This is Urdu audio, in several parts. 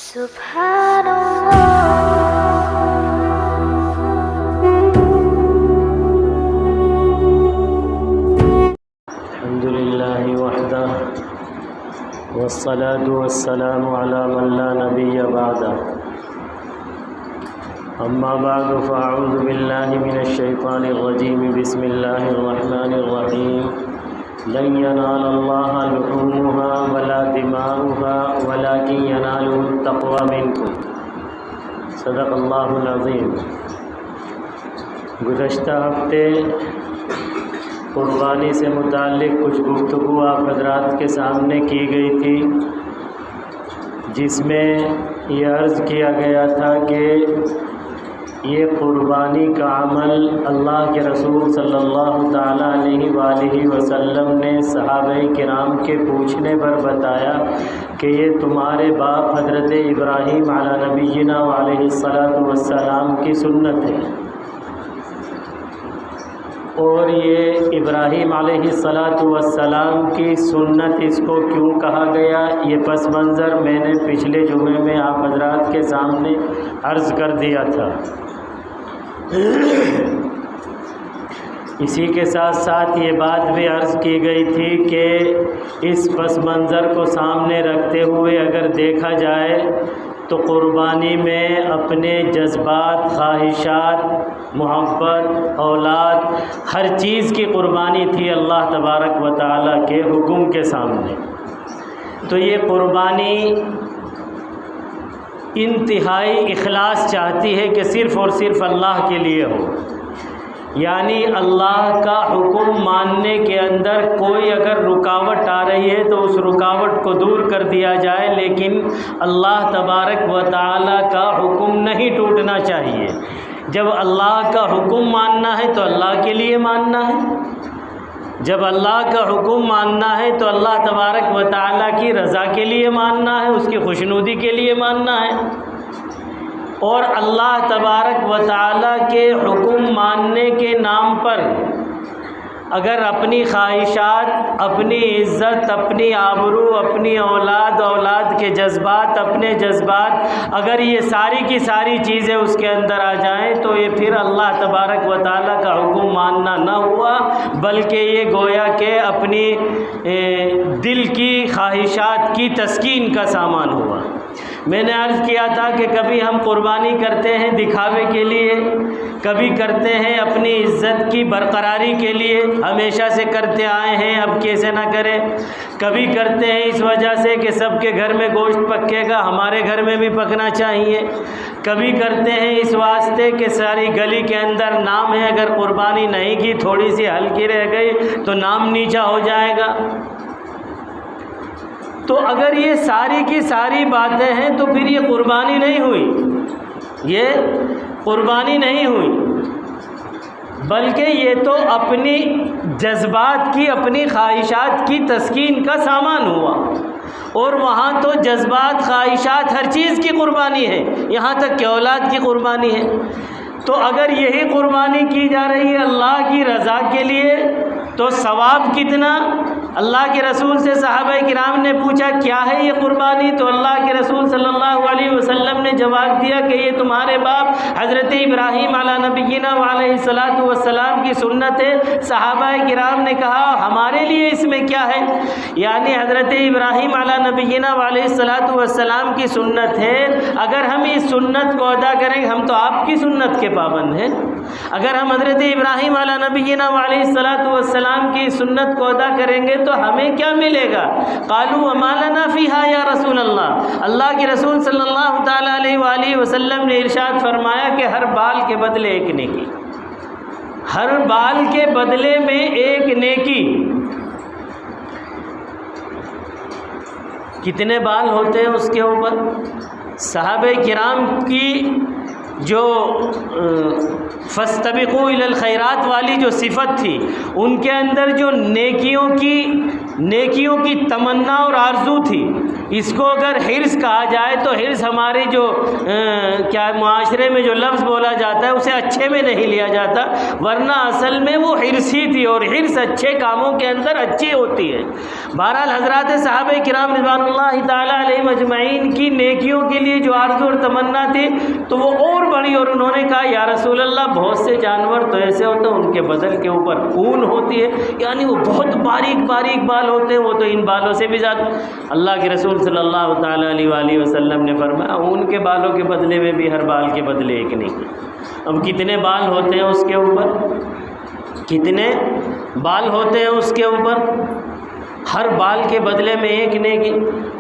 الحمد لله وحده والصلاة والسلام على من لا نبي بعده أما بعد فأعوذ بالله من الشيطان الرجيم بسم الله الرحمن الرحيم لن ينال الله لحومها ولا دماؤها ولكن يناله التقوى منكم صدق اللہ العظیم۔ گزشتہ ہفتے قربانی سے متعلق کچھ گفتگو آپ حضرات کے سامنے کی گئی تھی، جس میں یہ عرض کیا گیا تھا کہ یہ قربانی کا عمل اللہ کے رسول صلی اللہ تعالیٰ علیہ وآلہ وسلم نے صحابہ کرام کے پوچھنے پر بتایا کہ یہ تمہارے باپ حضرت ابراہیم علی نبینا علیہ السلام کی سنت ہے، اور یہ ابراہیم علیہ السلام کی سنت اس کو کیوں کہا گیا، یہ پس منظر میں نے پچھلے جمعے میں آپ حضرات کے سامنے عرض کر دیا تھا۔ اسی کے ساتھ ساتھ یہ بات بھی عرض کی گئی تھی کہ اس پس منظر کو سامنے رکھتے ہوئے اگر دیکھا جائے تو قربانی میں اپنے جذبات، خواہشات، محبت، اولاد، ہر چیز کی قربانی تھی اللہ تبارک و تعالیٰ کے حکم کے سامنے۔ تو یہ قربانی انتہائی اخلاص چاہتی ہے کہ صرف اور صرف اللہ کے لیے ہو، یعنی اللہ کا حکم ماننے کے اندر کوئی اگر رکاوٹ آ رہی ہے تو اس رکاوٹ کو دور کر دیا جائے، لیکن اللہ تبارک و تعالیٰ کا حکم نہیں ٹوٹنا چاہیے۔ جب اللہ کا حکم ماننا ہے تو اللہ کے لیے ماننا ہے، جب اللہ کا حکم ماننا ہے تو اللہ تبارک و تعالیٰ کی رضا کے لیے ماننا ہے، اس کی خوشنودی کے لیے ماننا ہے۔ اور اللہ تبارک و تعالیٰ کے حکم ماننے کے نام پر اگر اپنی خواہشات، اپنی عزت، اپنی آبرو، اپنی اولاد کے جذبات، اپنے جذبات، اگر یہ ساری کی ساری چیزیں اس کے اندر آ جائیں تو یہ پھر اللہ تبارک و تعالیٰ کا حکم ماننا نہ ہوا، بلکہ یہ گویا کہ اپنی دل کی خواہشات کی تسکین کا سامان ہوا۔ میں نے عرض کیا تھا کہ کبھی ہم قربانی کرتے ہیں دکھاوے کے لیے، کبھی کرتے ہیں اپنی عزت کی برقراری کے لیے، ہمیشہ سے کرتے آئے ہیں، اب کیسے نہ کریں۔ کبھی کرتے ہیں اس وجہ سے کہ سب کے گھر میں گوشت پکے گا، ہمارے گھر میں بھی پکنا چاہیے۔ کبھی کرتے ہیں اس واسطے کہ ساری گلی کے اندر نام ہے، اگر قربانی نہیں کی، تھوڑی سی ہلکی رہ گئی تو نام نیچا ہو جائے گا۔ تو اگر یہ ساری کی ساری باتیں ہیں تو پھر یہ قربانی نہیں ہوئی، یہ قربانی نہیں ہوئی، بلکہ یہ تو اپنی جذبات کی، اپنی خواہشات کی تسکین کا سامان ہوا۔ اور وہاں تو جذبات، خواہشات، ہر چیز کی قربانی ہے، یہاں تک کہ اولاد کی قربانی ہے۔ تو اگر یہی قربانی کی جا رہی ہے اللہ کی رضا کے لیے تو ثواب کتنا؟ اللہ کے رسول سے صحابہ کرام نے پوچھا کیا ہے یہ قربانی؟ تو اللہ کے رسول صلی اللہ علیہ وسلم نے جواب دیا کہ یہ تمہارے باپ حضرت ابراہیم علی نبینا علیہ السلام کی سنت ہے۔ صحابہ کرام نے کہا ہمارے لیے اس میں کیا ہے؟ یعنی حضرت ابراہیم علی نبینا علیہ السلام کی سنت ہے، اگر ہم اس سنت کو ادا کریں گے، ہم تو آپ کی سنت کے پابند ہیں، اگر ہم حضرت ابراہیم علی نبینا علیہ السلام کی سنت کو ادا کریں گے تو ہمیں کیا ملے گا؟ قالوا وما لنا فیہا یا رسول اللہ۔ اللہ کے رسول صلی اللہ تعالیٰ علیہ وآلہ وسلم نے ارشاد فرمایا کہ ہر بال کے بدلے ایک نیکی، ہر بال کے بدلے میں ایک نیکی۔ کتنے بال ہوتے ہیں اس کے اوپر؟ صحابہ کرام کی جو فاستبقوا الی الخیرات والی جو صفت تھی، ان کے اندر جو نیکیوں کی تمنا اور آرزو تھی، اس کو اگر حرص کہا جائے تو حرص ہماری جو کیا معاشرے میں جو لفظ بولا جاتا ہے اسے اچھے میں نہیں لیا جاتا، ورنہ اصل میں وہ حرص ہی تھی، اور حرص اچھے کاموں کے اندر اچھی ہوتی ہے۔ بہرحال حضرات صحابہ کرام رضوان اللہ تعالیٰ علیہ مجمعین کی نیکیوں کے لیے جو آرزو اور تمنا تھی تو وہ اور بڑی، اور انہوں نے کہا یا رسول اللہ بہت سے جانور تو ایسے ہوتے ہیں ان کے بدن کے اوپر اون ہوتی ہے، یعنی وہ بہت باریک باریک بال ہوتے ہیں، وہ تو ان بالوں سے بھی زیادہ۔ اللہ کے رسول صلی اللہ تعالیٰ علیہ وآلہ وسلم نے فرمایا اون کے بالوں کے بدلے میں بھی ہر بال کے بدلے ایک نہیں۔ اب کتنے بال ہوتے ہیں اس کے اوپر، کتنے بال ہوتے ہیں اس کے اوپر، ہر بال کے بدلے میں ایک نیکی۔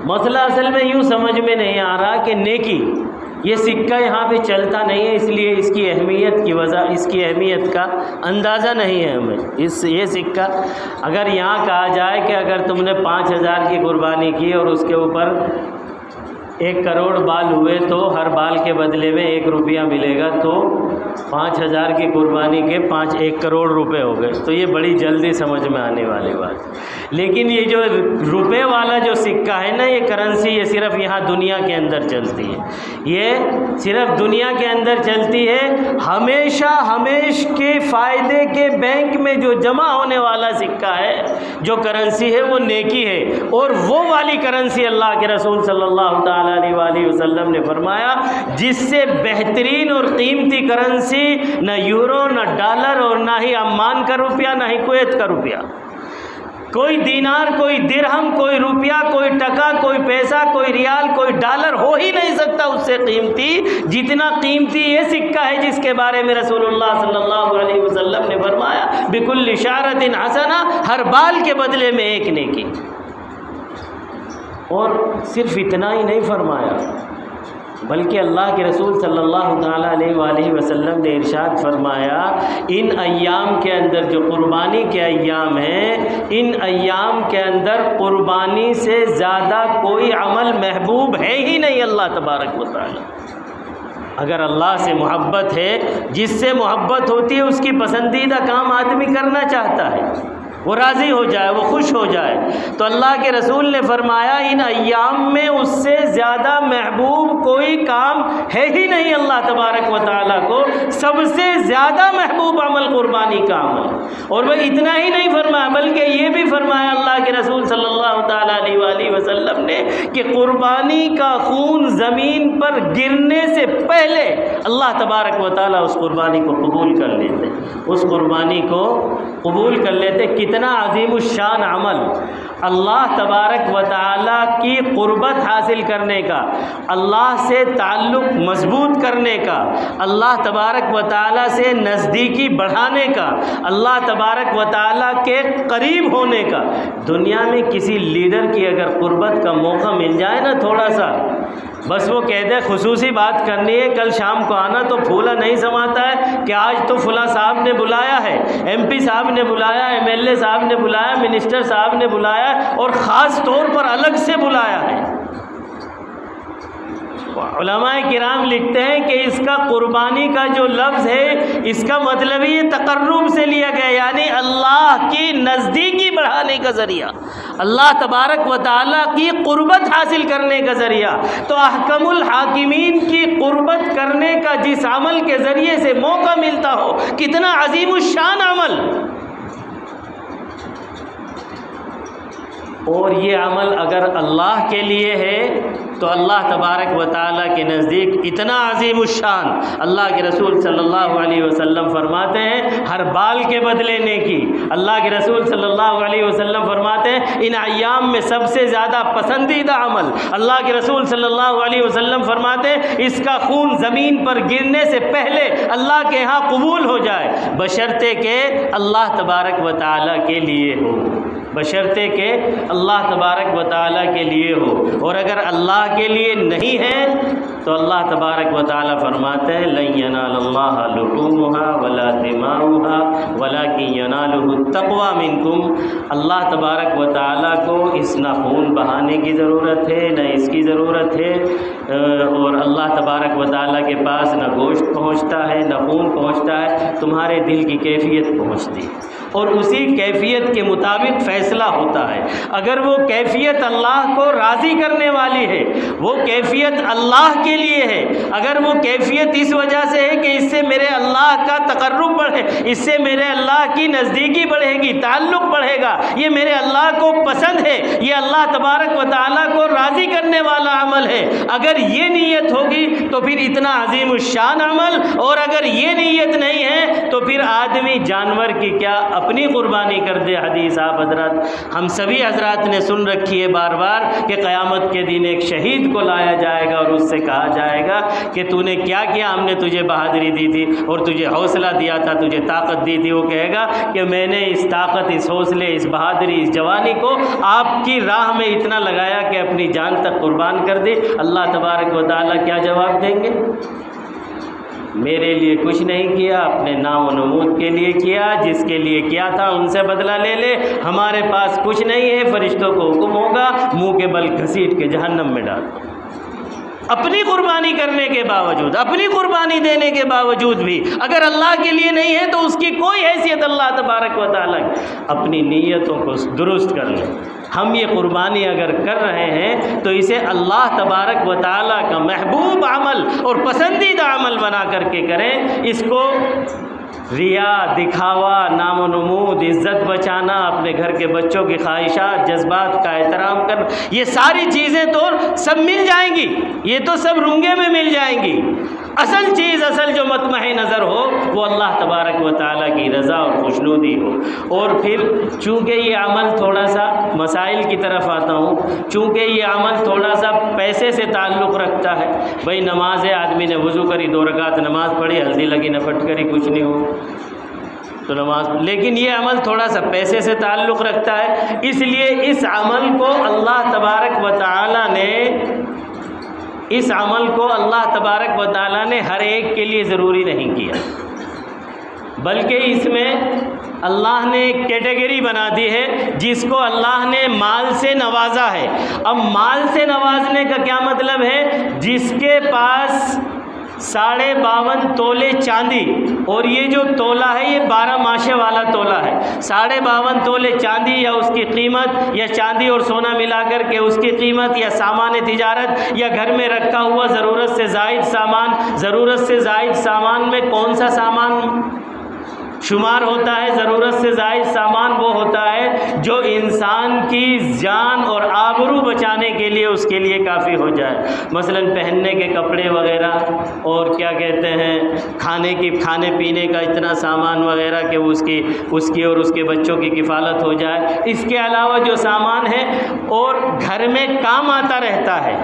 مسئلہ اصل میں یوں سمجھ میں نہیں آ رہا کہ نیکی یہ سکہ یہاں پہ چلتا نہیں ہے، اس لیے اس کی اہمیت کی وجہ، اس کی اہمیت کا اندازہ نہیں ہے ہمیں۔ یہ سکہ اگر یہاں کہا جائے کہ اگر تم نے 5000 کی قربانی کی اور اس کے اوپر 1 کروڑ بال ہوئے تو ہر بال کے بدلے میں 1 روپیہ ملے گا، تو 5000 کی قربانی کے 1 کروڑ روپے ہو گئے، تو یہ بڑی جلدی سمجھ میں آنے والی بات۔ لیکن یہ جو روپے والا جو سکہ ہے نا، یہ کرنسی یہ صرف یہاں دنیا کے اندر چلتی ہے، یہ صرف دنیا کے اندر چلتی ہے۔ ہمیشہ کے فائدے کے بینک میں جو جمع ہونے والا سکہ ہے، جو کرنسی ہے، وہ نیکی ہے، اور وہ والی کرنسی اللہ کے رسول صلی اللہ تعالیٰ علیہ وآلہ وسلم نے فرمایا جس سے بہترین اور قیمتی کرنسی نہ یورو، نہ ڈالر، اور نہ ہی عمان کا روپیہ، نہ ہی کویت کا روپیہ۔ کوئی دینار، کوئی درہم، کوئی روپیہ، کوئی ٹکا، کوئی پیسہ، کوئی ریال، کوئی ڈالر ہو ہی نہیں سکتا اس سے قیمتی جتنا قیمتی یہ سکہ ہے جس کے بارے میں رسول اللہ صلی اللہ علیہ وسلم نے فرمایا بکل شعرۃ حسنہ، ہر بال کے بدلے میں ایک نیکی۔ اور صرف اتنا ہی نہیں فرمایا بلکہ اللہ کے رسول صلی اللہ تعالیٰ علیہ وآلہ وسلم نے ارشاد فرمایا ان ایام کے اندر جو قربانی کے ایام ہیں، ان ایام کے اندر قربانی سے زیادہ کوئی عمل محبوب ہے ہی نہیں اللہ تبارک و تعالیٰ۔ اگر اللہ سے محبت ہے، جس سے محبت ہوتی ہے اس کی پسندیدہ کام آدمی کرنا چاہتا ہے، وہ راضی ہو جائے، وہ خوش ہو جائے، تو اللہ کے رسول نے فرمایا ان ایام میں اس سے زیادہ محبوب کوئی کام ہے ہی نہیں اللہ تبارک و تعالیٰ کو۔ سب سے زیادہ محبوب عمل قربانی کا عمل۔ اور وہ اتنا ہی نہیں فرمایا بلکہ یہ بھی فرمایا اللہ کے رسول صلی اللہ تعالیٰ علیہ وآلہ وسلم نے کہ قربانی کا خون زمین پر گرنے سے پہلے اللہ تبارک و تعالیٰ اس قربانی کو قبول کر لیتے، اس قربانی کو قبول کر لیتے۔ کتنا عظیم الشان عمل، اللہ تبارک و تعالیٰ کی قربت حاصل کرنے کا، اللہ سے تعلق مضبوط کرنے کا، اللہ تبارک و تعالیٰ سے نزدیکی بڑھانے کا، اللہ تبارک و تعالیٰ کے قریب ہونے کا۔ دنیا میں کسی لیڈر کی اگر قربت کا موقع مل جائے نا تھوڑا سا، بس وہ کہہ دے خصوصی بات کرنی ہے، کل شام کو آنا، تو پھولا نہیں سماتا ہے کہ آج تو فلاں صاحب نے بلایا ہے، ایم پی صاحب نے بلایا، ایم ایل اے صاحب نے بلایا، منسٹر صاحب نے بلایا، اور خاص طور پر الگ سے بلایا ہے۔ علماء کرام لکھتے ہیں کہ اس کا قربانی کا جو لفظ ہے اس کا مطلب یہ تقرب سے لیا گیا، یعنی اللہ کی نزدیکی بڑھانے کا ذریعہ، اللہ تبارک و تعالیٰ کی قربت حاصل کرنے کا ذریعہ۔ تو احکم الحاکمین کی قربت کرنے کا جس عمل کے ذریعے سے موقع ملتا ہو، کتنا عظیم الشان عمل، اور یہ عمل اگر اللہ کے لیے ہے تو اللہ تبارک و تعالیٰ کے نزدیک اتنا عظیم الشان۔ اللہ کے رسول صلی اللہ علیہ وسلم فرماتے ہیں ہر بال کے بدلے نیکی۔ اللہ کے رسول صلی اللہ علیہ وسلم فرماتے ہیں ان ایام میں سب سے زیادہ پسندیدہ عمل، اللہ کے رسول صلی اللہ علیہ وسلم فرماتے ہیں اس کا خون زمین پر گرنے سے پہلے اللہ کے ہاں قبول ہو جائے، بشرطے کہ اللہ تبارک و تعالیٰ کے لیے ہو، بشرطے کہ اللہ تبارک و تعالیٰ کے لیے ہو۔ اور اگر اللہ کے لیے نہیں ہے تو اللہ تبارک و تعالیٰ فرماتے ہیں لن ینال اللہ لحومها ولا دماؤها ولکن ینالہ التقوی منکم۔ اللہ تبارک و تعالیٰ کو اس نہ خون بہانے کی ضرورت ہے، نہ اس کی ضرورت ہے، اور اللہ تبارک و تعالیٰ کے پاس نہ گوشت پہنچتا ہے نہ خون پہنچتا ہے، تمہارے دل کی کیفیت پہنچتی ہے، اور اسی کیفیت کے مطابق فیصلہ ہوتا ہے۔ اگر وہ کیفیت اللہ کو راضی کرنے والی ہے، وہ کیفیت اللہ کے لیے ہے، اگر وہ کیفیت اس وجہ سے ہے کہ اس سے میرے اللہ کا تقرب بڑھے، اس سے میرے اللہ کی نزدیکی بڑھے گی، تعلق بڑھے گا، یہ میرے اللہ کو پسند ہے، یہ اللہ تبارک و تعالیٰ کو راضی کرنے والا عمل ہے، اگر یہ نیت ہوگی تو پھر اتنا عظیم الشان عمل، اور اگر یہ نیت نہیں ہے تو پھر آدمی جانور کی کیا اپنی قربانی کر دے۔ حدیث آپ حضرات، ہم سبھی حضرات نے سن رکھی ہے بار بار کہ قیامت کے دن ایک شہید کو لایا جائے گا اور اس سے کہا جائے گا کہ تو نے کیا کیا، ہم نے تجھے بہادری دی تھی اور تجھے حوصلہ دیا تھا، تجھے طاقت دی تھی۔ وہ کہے گا کہ میں نے اس طاقت، اس حوصلے، اس بہادری، اس جوانی کو آپ کی راہ میں اتنا لگایا کہ اپنی جان تک قربان کر دی۔ اللہ تبارک و تعالیٰ کیا جواب دیں گے؟ میرے لیے کچھ نہیں کیا، اپنے نام و نمود کے لیے کیا، جس کے لیے کیا تھا ان سے بدلہ لے لے، ہمارے پاس کچھ نہیں ہے۔ فرشتوں کو حکم ہوگا منہ کے بل گھسیٹ کے جہنم میں ڈال دو۔ اپنی قربانی کرنے کے باوجود، اپنی قربانی دینے کے باوجود بھی اگر اللہ کے لیے نہیں ہے تو اس کی کوئی حیثیت اللہ تبارک و تعالیٰ کی۔ اپنی نیتوں کو درست کر لیں۔ ہم یہ قربانی اگر کر رہے ہیں تو اسے اللہ تبارک و تعالیٰ کا محبوب عمل اور پسندیدہ عمل بنا کر کے کریں۔ اس کو ریا، دکھاوا، نام و نمود، عزت بچانا، اپنے گھر کے بچوں کی خواہشات، جذبات کا احترام کرنا، یہ ساری چیزیں تو سب مل جائیں گی، یہ تو سب رنگے میں مل جائیں گی۔ اصل چیز، اصل جو مطمع نظر ہو وہ اللہ تبارک و تعالیٰ کی رضا اور خوشنودی ہو۔ اور پھر چونکہ یہ عمل تھوڑا سا مسائل کی طرف آتا ہوں، چونکہ یہ عمل تھوڑا سا پیسے سے تعلق رکھتا ہے۔ بھائی نماز ہے، آدمی نے وضو کری، 2 رکعت نماز پڑھی، ہلدی لگی نہ پھٹ کری، کچھ نہیں ہو تو نماز، لیکن یہ عمل تھوڑا سا پیسے سے تعلق رکھتا ہے، اس لیے اس عمل کو اللہ تبارک و تعالیٰ نے ہر ایک کے لیے ضروری نہیں کیا، بلکہ اس میں اللہ نے ایک کیٹیگری بنا دی ہے جس کو اللہ نے مال سے نوازا ہے۔ اب مال سے نوازنے کا کیا مطلب ہے؟ جس کے پاس 52.5 تولے چاندی، اور یہ جو تولہ ہے یہ 12 ماشے والا تولہ ہے، 52.5 تولے چاندی یا اس کی قیمت، یا چاندی اور سونا ملا کر کے اس کی قیمت، یا سامان تجارت، یا گھر میں رکھا ہوا ضرورت سے زائد سامان۔ ضرورت سے زائد سامان میں کون سا سامان شمار ہوتا ہے؟ ضرورت سے زائد سامان وہ ہوتا ہے جو انسان کی جان اور آبرو بچانے کے لیے اس کے لیے کافی ہو جائے، مثلا پہننے کے کپڑے وغیرہ، اور کیا کہتے ہیں کھانے پینے کا اتنا سامان وغیرہ کہ اس کی اور اس کے بچوں کی کفالت ہو جائے۔ اس کے علاوہ جو سامان ہے اور گھر میں کام آتا رہتا ہے،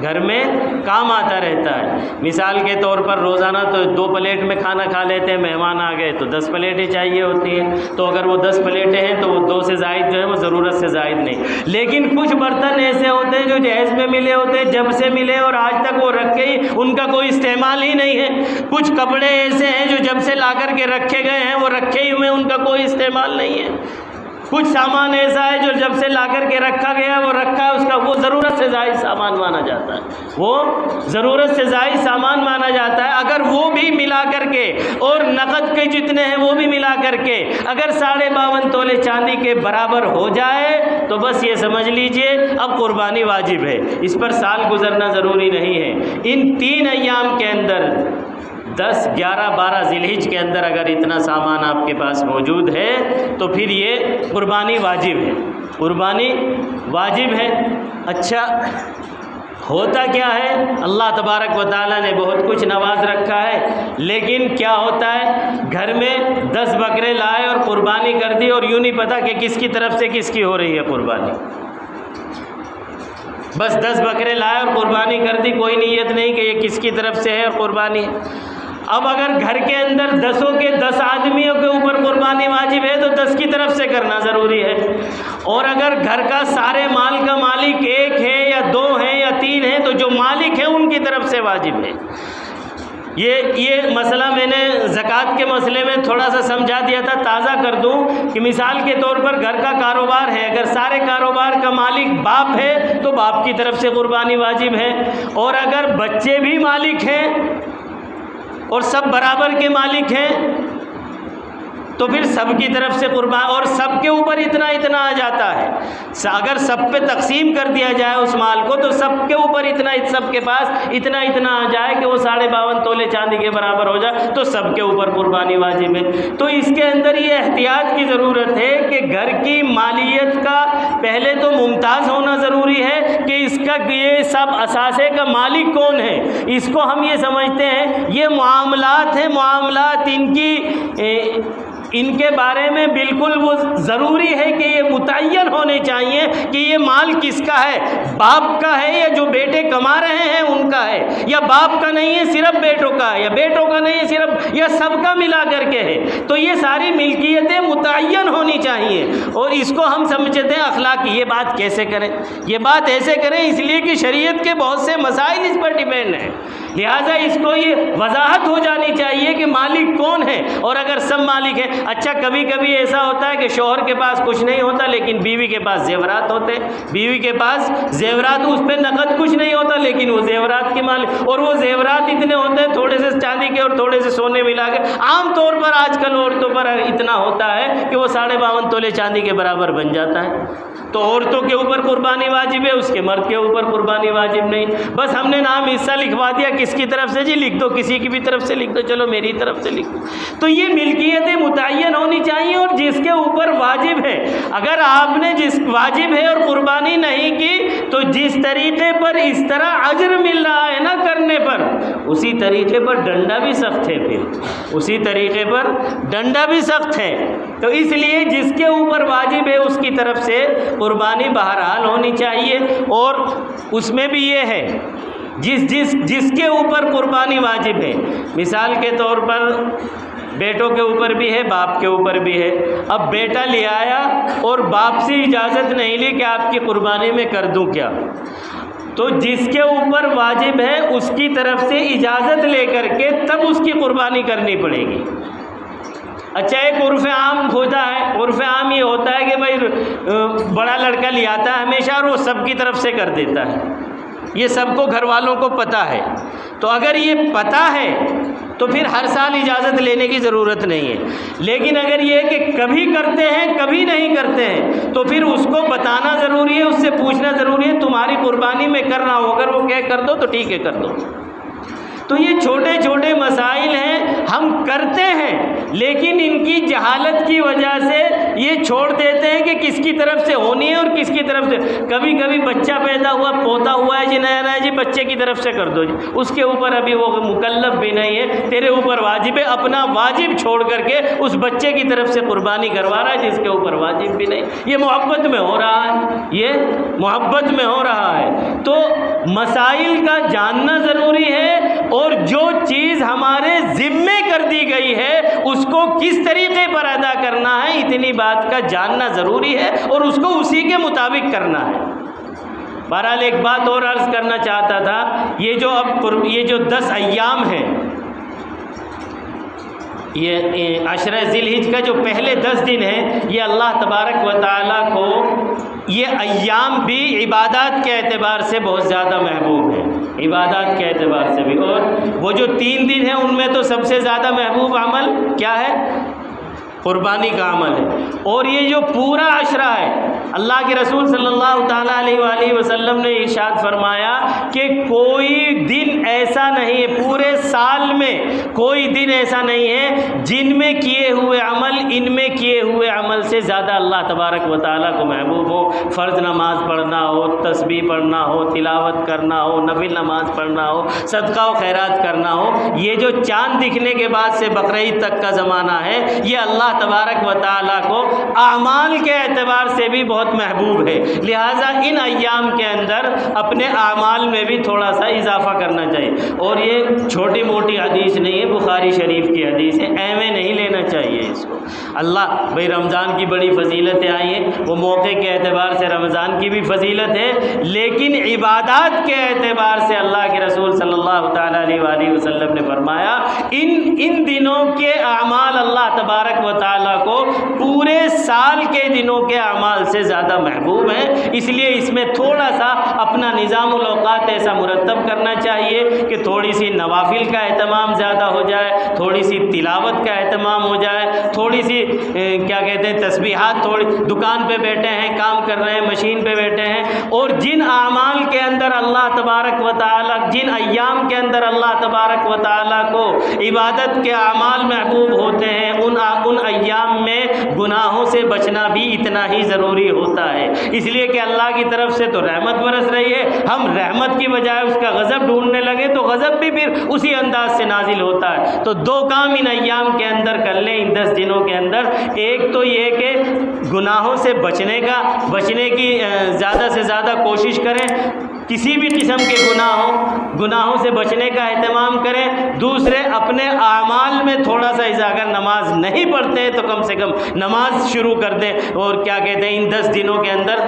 گھر میں کام آتا رہتا ہے، مثال کے طور پر روزانہ تو 2 پلیٹ میں کھانا کھا لیتے ہیں، مہمان آ گئے تو 10 پلیٹیں چاہیے ہوتی ہیں، تو اگر وہ 10 پلیٹیں ہیں تو وہ 2 سے زائد جو ہے وہ ضرورت سے زائد نہیں۔ لیکن کچھ برتن ایسے ہوتے ہیں جو جہیز میں ملے ہوتے ہیں، جب سے ملے اور آج تک وہ رکھے ہی، ان کا کوئی استعمال ہی نہیں ہے۔ کچھ کپڑے ایسے ہیں جو جب سے لا کر کے رکھے گئے ہیں وہ رکھے ہی ہوئے، ان کا کوئی استعمال نہیں ہے۔ کچھ سامان ایسا ہے جو جب سے لا کر کے رکھا گیا وہ رکھا ہے، اس کا وہ ضرورت سے زائد سامان مانا جاتا ہے، وہ ضرورت سے زائد سامان مانا جاتا ہے۔ اگر وہ بھی ملا کر کے اور نقد کے جتنے ہیں وہ بھی ملا کر کے اگر 52.5 تولے چاندی کے برابر ہو جائے تو بس یہ سمجھ لیجئے اب قربانی واجب ہے، اس پر سال گزرنا ضروری نہیں ہے۔ ان 3 ایام کے اندر 10، 11، 12 ذی الحجہ کے اندر اگر اتنا سامان آپ کے پاس موجود ہے تو پھر یہ قربانی واجب ہے، قربانی واجب ہے۔ اچھا ہوتا کیا ہے؟ اللہ تبارک و تعالیٰ نے بہت کچھ نواز رکھا ہے، لیکن کیا ہوتا ہے گھر میں 10 بکرے لائے اور قربانی کر دی اور یوں نہیں پتا کہ کس کی طرف سے کس کی ہو رہی ہے قربانی، بس 10 بکرے لائے اور قربانی کر دی، کوئی نیت نہیں کہ یہ کس کی طرف سے ہے قربانی۔ اب اگر گھر کے اندر 10 آدمیوں کے اوپر قربانی واجب ہے تو 10 کی طرف سے کرنا ضروری ہے، اور اگر گھر کا سارے مال کا مالک 1 ہے یا 2 ہے یا 3 ہے تو جو مالک ہے ان کی طرف سے واجب ہے۔ یہ مسئلہ میں نے زکوٰۃ کے مسئلے میں تھوڑا سا سمجھا دیا تھا، تازہ کر دوں کہ مثال کے طور پر گھر کا کاروبار ہے، اگر سارے کاروبار کا مالک باپ ہے تو باپ کی طرف سے قربانی واجب ہے، اور اگر بچے بھی مالک ہیں اور سب برابر کے مالک ہیں تو پھر سب کی طرف سے قربان، اور سب کے اوپر اتنا اتنا آ جاتا ہے۔ اگر سب پہ تقسیم کر دیا جائے اس مال کو تو سب کے اوپر اتنا، سب کے پاس اتنا اتنا آ جائے کہ وہ 52.5 تولے چاندی کے برابر ہو جائے تو سب کے اوپر قربانی واجب ہے۔ تو اس کے اندر یہ احتیاط کی ضرورت ہے کہ گھر کی مالیت کا پہلے تو ممتاز ہونا ضروری ہے کہ اس کا یہ سب اثاثے کا مالک کون ہے۔ اس کو ہم یہ سمجھتے ہیں یہ معاملات ہیں، معاملات ان کے بارے میں بالکل وہ ضروری ہے کہ یہ متعین ہونے چاہیے کہ یہ مال کس کا ہے، باپ کا ہے یا جو بیٹے کما رہے ہیں ان کا ہے، یا باپ کا نہیں ہے صرف بیٹوں کا ہے، یا بیٹوں کا نہیں ہے صرف، یا سب کا ملا کر کے ہے۔ تو یہ ساری ملکیتیں متعین ہونی چاہیے، اور اس کو ہم سمجھتے ہیں اخلاقی۔ یہ بات کیسے کریں؟ یہ بات ایسے کریں اس لیے کہ شریعت کے بہت سے مسائل اس پر ڈیپینڈ ہیں، لہٰذا اس کو یہ وضاحت ہو جانی چاہیے کہ مالک کون ہے، اور اگر سب مالک ہیں۔ اچھا کبھی کبھی ایسا ہوتا ہے کہ شوہر کے پاس کچھ نہیں ہوتا لیکن بیوی کے پاس زیورات ہوتے، بیوی کے پاس زیورات، اس پہ نقد کچھ نہیں ہوتا لیکن وہ زیورات کے مالک، اور وہ زیورات اتنے ہوتے ہیں تھوڑے سے چاندی کے اور تھوڑے سے سونے ملا کے، عام طور پر آج کل عورتوں پر اتنا ہوتا ہے کہ وہ 52.5 تولے چاندی کے برابر بن جاتا ہے۔ تو عورتوں کے اوپر قربانی واجب ہے، اس کے مرد کے اوپر قربانی واجب نہیں۔ بس ہم نے نام حصہ لکھوا دیا، کس کی طرف سے؟ جی لکھ دو، کسی کی بھی طرف سے لکھ دو، چلو میری طرف سے لکھ دو۔ تو یہ ملکیتیں متعین ہونی چاہیے، اور جس کے اوپر واجب ہے، اگر آپ نے جس واجب ہے اور قربانی نہیں کی تو جس طریقے پر اس طرح اجر مل رہا ہے نا کرنے پر، اسی طریقے پر ڈنڈا بھی سخت ہے، پھر اسی طریقے پر ڈنڈا بھی سخت ہے۔ تو اس لیے جس کے اوپر واجب ہے اس کی طرف سے قربانی بہرحال ہونی چاہیے، اور اس میں بھی یہ ہے جس کے اوپر قربانی واجب ہے، مثال کے طور پر بیٹوں کے اوپر بھی ہے، باپ کے اوپر بھی ہے۔ اب بیٹا لے آیا اور باپ سے اجازت نہیں لی کہ آپ کی قربانی میں کر دوں کیا، تو جس کے اوپر واجب ہے اس کی طرف سے اجازت لے کر کے تب اس کی قربانی کرنی پڑے گی۔ اچھا ایک عرف عام ہوتا ہے، عرف عام یہ ہوتا ہے کہ بھائی بڑا لڑکا لے آتا ہے ہمیشہ اور وہ سب کی طرف سے کر دیتا ہے، یہ سب کو گھر والوں کو پتہ ہے۔ تو اگر یہ پتہ ہے تو پھر ہر سال اجازت لینے کی ضرورت نہیں ہے، لیکن اگر یہ کہ کبھی کرتے ہیں کبھی نہیں کرتے ہیں تو پھر اس کو بتانا ضروری ہے، اس سے پوچھنا ضروری ہے تمہاری قربانی میں کر رہا ہوں، اگر وہ کہہ کر دو تو ٹھیک ہے کر دو۔ تو یہ چھوٹے چھوٹے مسائل ہیں، ہم کرتے ہیں لیکن ان کی جہالت کی وجہ سے یہ چھوڑ دیتے ہیں کہ کس کی طرف سے ہونی ہے اور کس کی طرف سے۔ کبھی کبھی بچہ پیدا ہوا، پوتا ہوا ہے جی، نیا نیا جی بچے کی طرف سے کر دو جی، اس کے اوپر ابھی وہ مکلف بھی نہیں ہے، تیرے اوپر واجب ہے، اپنا واجب چھوڑ کر کے اس بچے کی طرف سے قربانی کروا رہا ہے جس کے اوپر واجب بھی نہیں۔ یہ محبت میں ہو رہا ہے، یہ محبت میں ہو رہا ہے۔ تو مسائل کا جاننا ضروری ہے، اور جو چیز ہمارے ذمے کر دی گئی ہے اس کو کس طریقے پر ادا کرنا ہے، اتنی بات کا جاننا ضروری ہے، اور اس کو اسی کے مطابق کرنا ہے۔ بہرحال ایک بات اور عرض کرنا چاہتا تھا، یہ جو 10 ایام ہیں، یہ عشرہ ذی الحجہ کا جو پہلے 10 دن ہیں، یہ اللہ تبارک و تعالیٰ کو یہ ایام بھی عبادات کے اعتبار سے بہت زیادہ محبوب ہیں، عبادات کے اعتبار سے بھی۔ اور وہ جو 3 دن ہیں ان میں تو سب سے زیادہ محبوب عمل کیا ہے؟ قربانی کا عمل ہے۔ اور یہ جو پورا عشرہ ہے، اللہ کے رسول صلی اللہ تعالیٰ علیہ وآلہ وسلم نے ارشاد فرمایا کہ کوئی دن ایسا نہیں ہے، پورے سال میں کوئی دن ایسا نہیں ہے جن میں کیے ہوئے عمل ان میں کیے ہوئے عمل سے زیادہ اللہ تبارک و تعالیٰ کو محبوب ہو۔ فرض نماز پڑھنا ہو، تسبیح پڑھنا ہو، تلاوت کرنا ہو، نفل نماز پڑھنا ہو، صدقہ و خیرات کرنا ہو، یہ جو چاند دکھنے کے بعد سے بقرعید تک کا زمانہ ہے، یہ اللہ تبارک و تعالیٰ کو اعمال کے اعتبار سے بھی بہت محبوب ہے۔ لہٰذا ان ایام کے اندر اپنے اعمال میں بھی تھوڑا سا اضافہ کرنا چاہیے۔ اور یہ چھوٹی موٹی حدیث نہیں ہے، بخاری شریف کی حدیث ہے، ایویں نہیں لینا چاہیے اس کو۔ اللہ بھائی رمضان کی بڑی فضیلتیں آئی ہیں، وہ موقع کے اعتبار سے رمضان کی بھی فضیلت ہے، لیکن عبادات کے اعتبار سے اللہ کے رسول صلی اللہ اللہ تعالیٰ علیہ وآلہ وسلم نے فرمایا ان دنوں کے اعمال اللہ تبارک و تعالیٰ کو پورے سال کے دنوں کے اعمال سے زیادہ محبوب ہیں، اس لیے اس میں تھوڑا سا اپنا نظام الاوقات ایسا مرتب کرنا چاہیے کہ تھوڑی سی نوافل کا اہتمام زیادہ ہو جائے، تھوڑی سی تلاوت کا اہتمام ہو جائے، تھوڑی سی کیا کہتے ہیں تسبیحات، تھوڑی دکان پہ بیٹھے ہیں، کام کر رہے ہیں، مشین پہ بیٹھے ہیں، اور جن اعمال کے اندر اللہ تبارک و تعالیٰ، جن ایام کے اندر اللہ تبارک و تعالیٰ کو عبادت کے اعمال محبوب ہوتے ہیں، ان ایام میں گناہوں سے بچنا بھی اتنا ہی ضروری ہوتا ہے، اس لیے کہ اللہ کی طرف سے تو رحمت برس رہی ہے، ہم رحمت کی بجائے اس کا غضب ڈھونڈنے لگے تو غضب بھی پھر اسی انداز سے نازل ہوتا ہے۔ تو دو کام ان ایام کے اندر کر لیں، ان 10 دنوں کے اندر، ایک تو یہ کہ گناہوں سے بچنے کی زیادہ سے زیادہ کوشش کریں، کسی بھی قسم کے گناہوں سے بچنے کا اہتمام کریں، دوسرے اپنے اعمال میں تھوڑا سا اگر نماز نہیں پڑھتے ہیں تو کم سے کم نماز شروع کر دیں، اور کیا کہتے ہیں ان 10 دنوں کے اندر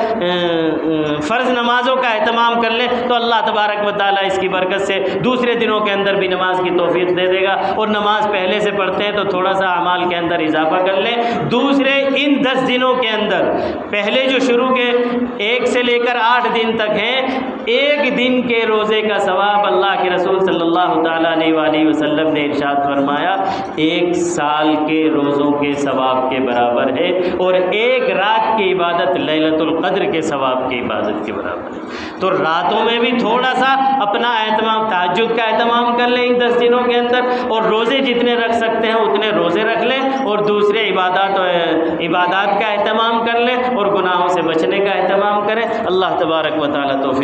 فرض نمازوں کا اہتمام کر لیں تو اللہ تبارک و تعالیٰ اس کی برکت سے دوسرے دنوں کے اندر بھی نماز کی توفیق دے دے گا، اور نماز پہلے سے پڑھتے ہیں تو تھوڑا سا اعمال کے اندر اضافہ کر لیں۔ دوسرے ان 10 دنوں کے اندر پہلے جو شروع کے 1 سے لے کر 8 دن تک ہیں، ایک دن کے روزے کا ثواب اللہ کے رسول صلی اللہ تعالیٰ علیہ وآلہ وسلم نے ارشاد فرمایا 1 سال کے روزوں کے ثواب کے برابر ہے، اور 1 رات کی عبادت لیلۃ القدر کے ثواب کی عبادت کے برابر ہے۔ تو راتوں میں بھی تھوڑا سا اپنا اہتمام، تہجد کا اہتمام کر لیں ان 10 دنوں کے اندر، اور روزے جتنے رکھ سکتے ہیں اتنے روزے رکھ لیں، اور دوسرے عبادات کا اہتمام کر لیں، اور گناہوں سے بچنے کا اہتمام کریں۔ اللہ تبارک و تعالیٰ توفیق